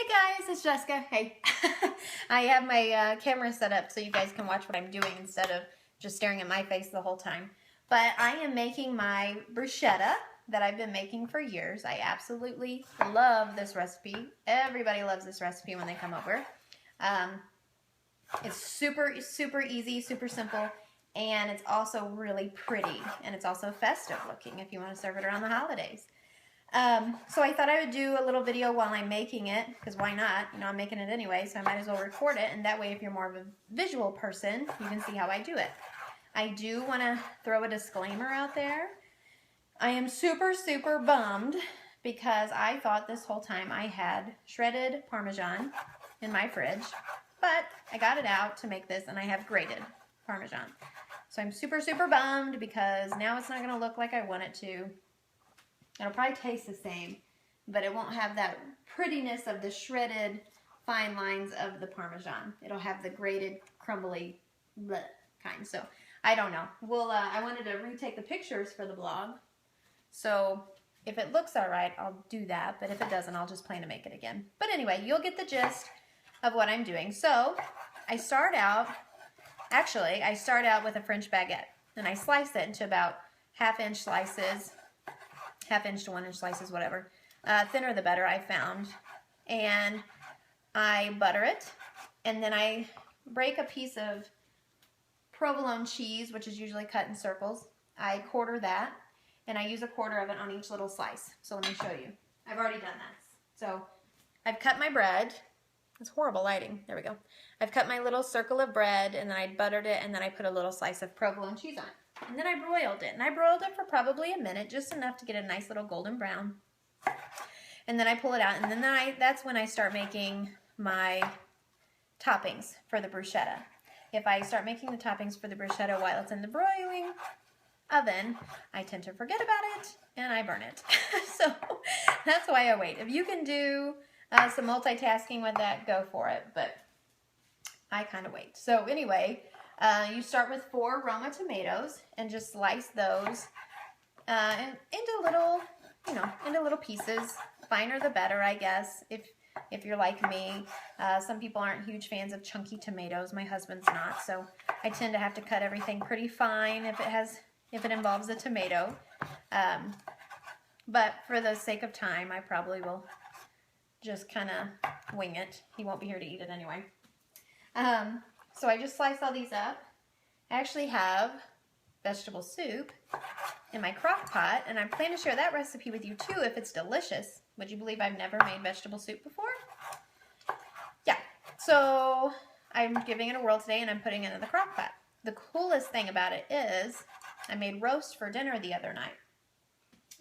guys, it's Jessica. Hey. I have my camera set up so you guys can watch what I'm doing instead of just staring at my face the whole time. But I am making my bruschetta that I've been making for years. I absolutely love this recipe. Everybody loves this recipe when they come over. It's super easy, super simple, and it's also really pretty, and it's also festive looking if you want to serve it around the holidays. So I thought I would do a little video while I'm making it, because why not? You know, I'm making it anyway, so I might as well record it, and that way if you're more of a visual person, you can see how I do it. I do want to throw a disclaimer out there. I am super bummed because I thought this whole time I had shredded Parmesan in my fridge, but I got it out to make this and I have grated Parmesan. So I'm super bummed because now it's not going to look like I want it to. It'll probably taste the same, but it won't have that prettiness of the shredded fine lines of the Parmesan. It'll have the grated, crumbly bleh kind. So I don't know. We'll, I wanted to retake the pictures for the blog. So if it looks all right, I'll do that. But if it doesn't, I'll just plan to make it again. But anyway, you'll get the gist of what I'm doing. So I start out with a French baguette. And I slice it into about half-inch slices. Half-inch to 1-inch slices, whatever. Thinner the better, I found. And I butter it. And then I break a piece of provolone cheese, which is usually cut in circles. I quarter that. And I use a quarter of it on each little slice. So let me show you. I've already done that. So I've cut my bread. It's horrible lighting. There we go. I've cut my little circle of bread, and then I buttered it, and then I put a little slice of provolone cheese on it. And then I broiled it. And I broiled it for probably a minute, just enough to get a nice little golden brown. And then I pull it out, and then that's when I start making my toppings for the bruschetta. If I start making the toppings for the bruschetta while it's in the broiling oven, I tend to forget about it, and I burn it. So that's why I wait. If you can do some multitasking with that, go for it, but I kind of wait. So anyway, you start with 4 Roma tomatoes and just slice those into little, into little pieces. Finer the better, I guess, if you're like me. Some people aren't huge fans of chunky tomatoes. My husband's not, so I tend to have to cut everything pretty fine if it involves a tomato. But for the sake of time, I probably will just kind of wing it. He won't be here to eat it anyway. So I just slice all these up. I actually have vegetable soup in my crock pot, and I plan to share that recipe with you too if it's delicious. Would you believe I've never made vegetable soup before? Yeah, so I'm giving it a whirl today, and I'm putting it in the crock pot. The coolest thing about it is I made roast for dinner the other night,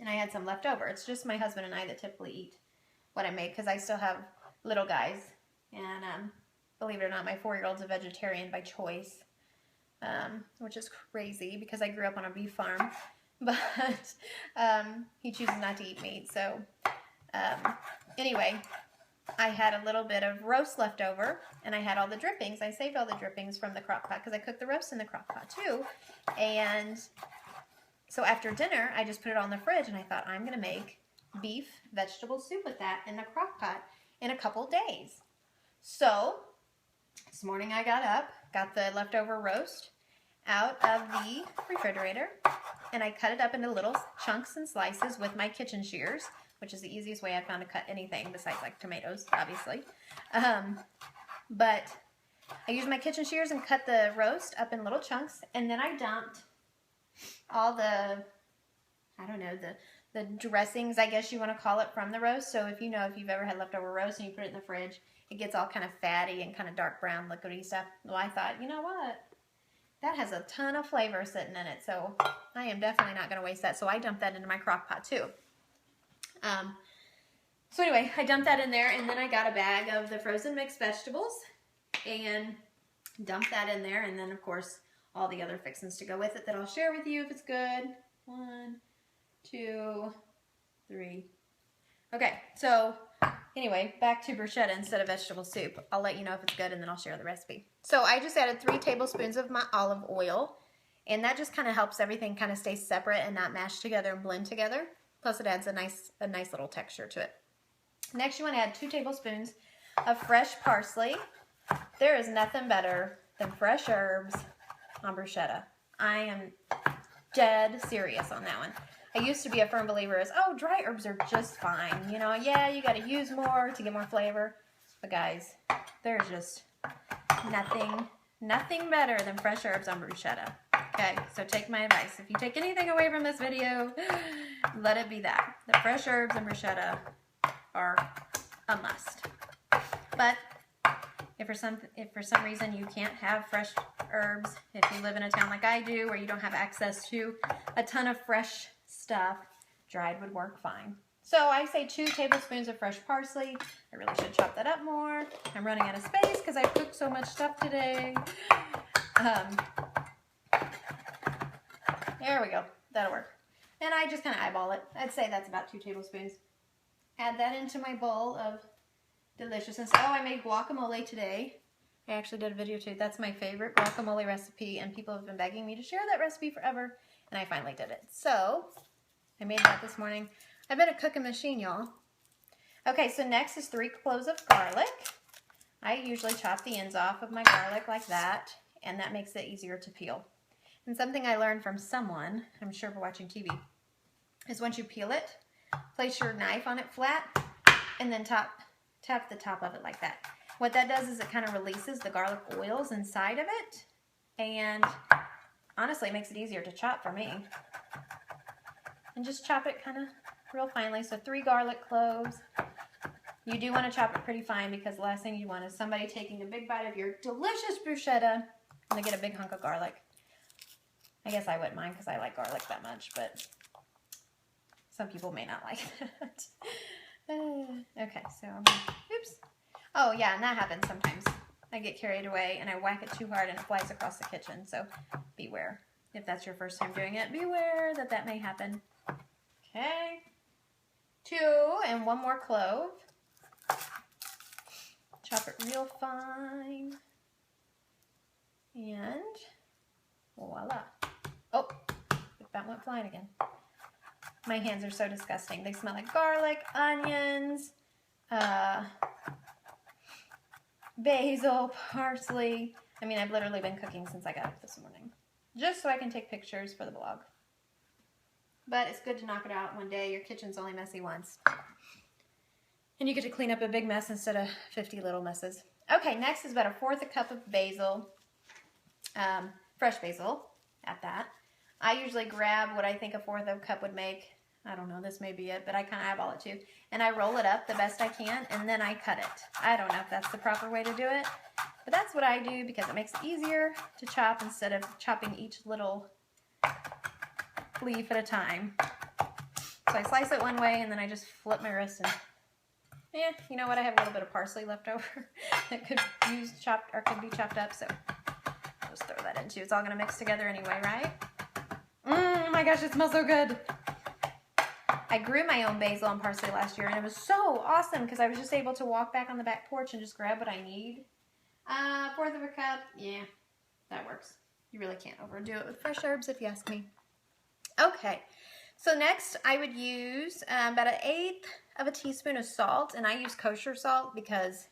and I had some left over. It's just my husband and I that typically eat what I make because I still have little guys, and believe it or not, my 4-year-old's a vegetarian by choice, which is crazy because I grew up on a beef farm, but he chooses not to eat meat. So anyway, I had a little bit of roast left over, and I had all the drippings. I saved all the drippings from the crock pot because I cooked the roast in the crock pot too. And so after dinner, I just put it all in the fridge, and I thought, I'm going to make beef vegetable soup with that in the crock pot in a couple days. So this morning I got up, got the leftover roast out of the refrigerator, and I cut it up into little chunks and slices with my kitchen shears, which is the easiest way I've found to cut anything besides like tomatoes, obviously. But I used my kitchen shears and cut the roast up in little chunks, and then I dumped all the, I don't know, the dressings, I guess you want to call it, from the roast. So if you've ever had leftover roast and you put it in the fridge, it gets all kind of fatty and kind of dark brown liquidy stuff. Well, I thought, you know what? That has a ton of flavor sitting in it, so I am definitely not going to waste that. So I dumped that into my crock pot too. So anyway, I dumped that in there, and then I got a bag of the frozen mixed vegetables and dumped that in there, and then of course all the other fixings to go with it that I'll share with you if it's good. 1, 2, 3. Okay, so anyway, back to bruschetta instead of vegetable soup. I'll let you know if it's good, and then I'll share the recipe. So I just added 3 tablespoons of my olive oil, and that just kind of helps everything kind of stay separate and not mash together and blend together. Plus it adds a nice little texture to it. Next, you want to add 2 tablespoons of fresh parsley. There is nothing better than fresh herbs on bruschetta. I am dead serious on that one. I used to be a firm believer as, oh, dry herbs are just fine. You know, yeah, you got to use more to get more flavor. But guys, there's just nothing better than fresh herbs on bruschetta. Okay, so take my advice. If you take anything away from this video, let it be that. The fresh herbs and bruschetta are a must. But if for some reason you can't have fresh herbs, if you live in a town like I do where you don't have access to a ton of fresh stuff, dried would work fine. So I say 2 tablespoons of fresh parsley. I really should chop that up more. I'm running out of space because I've cooked so much stuff today. There we go. That'll work. And I just kind of eyeball it. I'd say that's about 2 tablespoons. Add that into my bowl of deliciousness. Oh, I made guacamole today. I actually did a video too. That's my favorite guacamole recipe, and people have been begging me to share that recipe forever, and I finally did it. So I made that this morning. I've been a cooking machine, y'all. Okay, so next is 3 cloves of garlic. I usually chop the ends off of my garlic like that, and that makes it easier to peel. And something I learned from someone, I'm sure for watching TV, is once you peel it, place your knife on it flat, and then tap the top of it like that. What that does is it kind of releases the garlic oils inside of it, and honestly, it makes it easier to chop for me. And just chop it kind of real finely. So 3 garlic cloves. You do want to chop it pretty fine because the last thing you want is somebody taking a big bite of your delicious bruschetta and they get a big hunk of garlic. I guess I wouldn't mind because I like garlic that much, but some people may not like that. Okay, so, oops. Oh yeah, and that happens sometimes. I get carried away and I whack it too hard and it flies across the kitchen, so beware. If that's your first time doing it, beware that may happen. Okay. 2 and 1 more clove. Chop it real fine. And voila. Oh, that went flying again. My hands are so disgusting. They smell like garlic, onions, basil, parsley. I mean, I've literally been cooking since I got up this morning, just so I can take pictures for the blog. But it's good to knock it out one day. Your kitchen's only messy once. And you get to clean up a big mess instead of 50 little messes. Okay, next is about 1/4 cup of basil. Fresh basil, at that. I usually grab what I think 1/4 cup would make. I don't know, this may be it, but I kind of eyeball it too. And I roll it up the best I can, and then I cut it. I don't know if that's the proper way to do it, but that's what I do because it makes it easier to chop instead of chopping each little leaf at a time. So I slice it one way, and then I just flip my wrist and, yeah, you know what? I have a little bit of parsley left over that could be chopped up, so I'll just throw that in too. It's all gonna mix together anyway, right? Oh my gosh, it smells so good. I grew my own basil and parsley last year, and it was so awesome because I was just able to walk back on the back porch and just grab what I need. 1/4 cup, yeah, that works. You really can't overdo it with fresh herbs if you ask me. Okay, so next I would use about 1/8 teaspoon of salt, and I use kosher salt because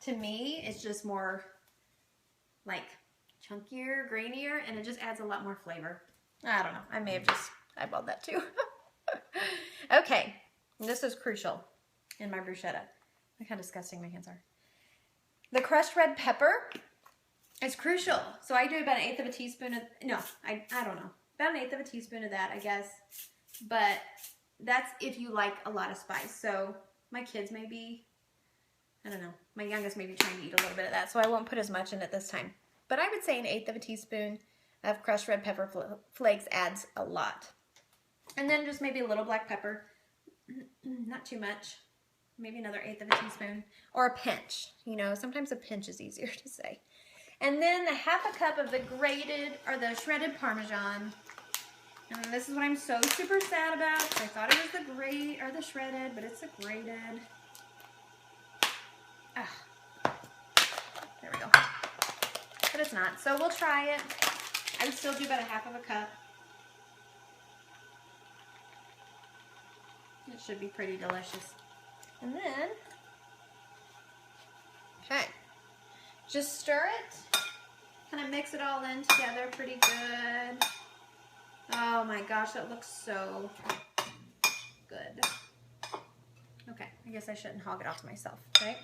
to me it's just more like chunkier, grainier, and it just adds a lot more flavor. I don't know, I may have just eyeballed that too. Okay, this is crucial in my bruschetta. Look how disgusting my hands are. The crushed red pepper is crucial. So I do about 1/8 teaspoon of, no, I don't know. About 1/8 teaspoon of that, I guess. But that's if you like a lot of spice. So my kids may be, I don't know, my youngest may be trying to eat a little bit of that. So I won't put as much in it this time. But I would say 1/8 teaspoon of crushed red pepper flakes adds a lot. And then just maybe a little black pepper. Not too much. Maybe another 1/8 teaspoon. Or a pinch. You know, sometimes a pinch is easier to say. And then 1/2 cup of the grated or the shredded Parmesan. And this is what I'm so super sad about. I thought it was the grate or the shredded, but it's the grated. There we go. But it's not. So we'll try it. I would still do about 1/2 cup. It should be pretty delicious. And then Just stir it, kind of mix it all in together pretty good. Oh my gosh, that looks so good. Okay, I guess I shouldn't hog it all to myself, right?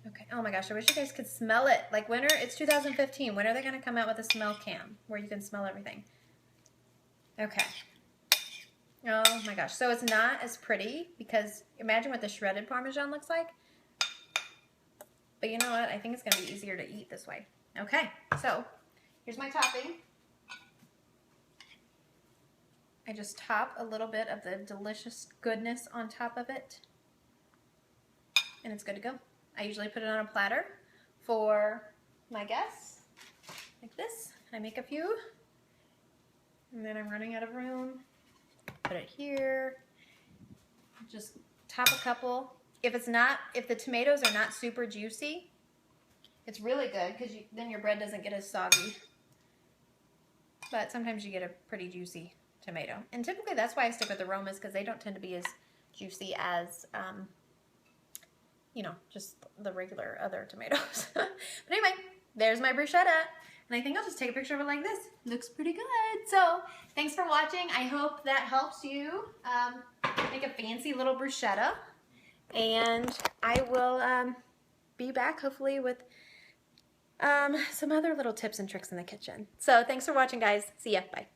Okay, oh my gosh, I wish you guys could smell it. Like when it's 2015, when are they gonna come out with a smell cam where you can smell everything? Okay. Oh my gosh, so it's not as pretty because imagine what the shredded Parmesan looks like. But you know what, I think it's gonna be easier to eat this way. Okay, so here's my topping. I just top a little bit of the delicious goodness on top of it. And it's good to go. I usually put it on a platter for my guests, like this. I make a few, and then I'm running out of room. Put it here. Just top a couple. If the tomatoes are not super juicy, it's really good because then your bread doesn't get as soggy. But sometimes you get a pretty juicy tomato. And typically that's why I stick with the Romas, because they don't tend to be as juicy as, you know, just the regular other tomatoes. But anyway, there's my bruschetta. And I think I'll just take a picture of it like this. Looks pretty good. So thanks for watching. I hope that helps you make a fancy little bruschetta. And I will be back hopefully with some other little tips and tricks in the kitchen. So thanks for watching, guys. See ya. Bye.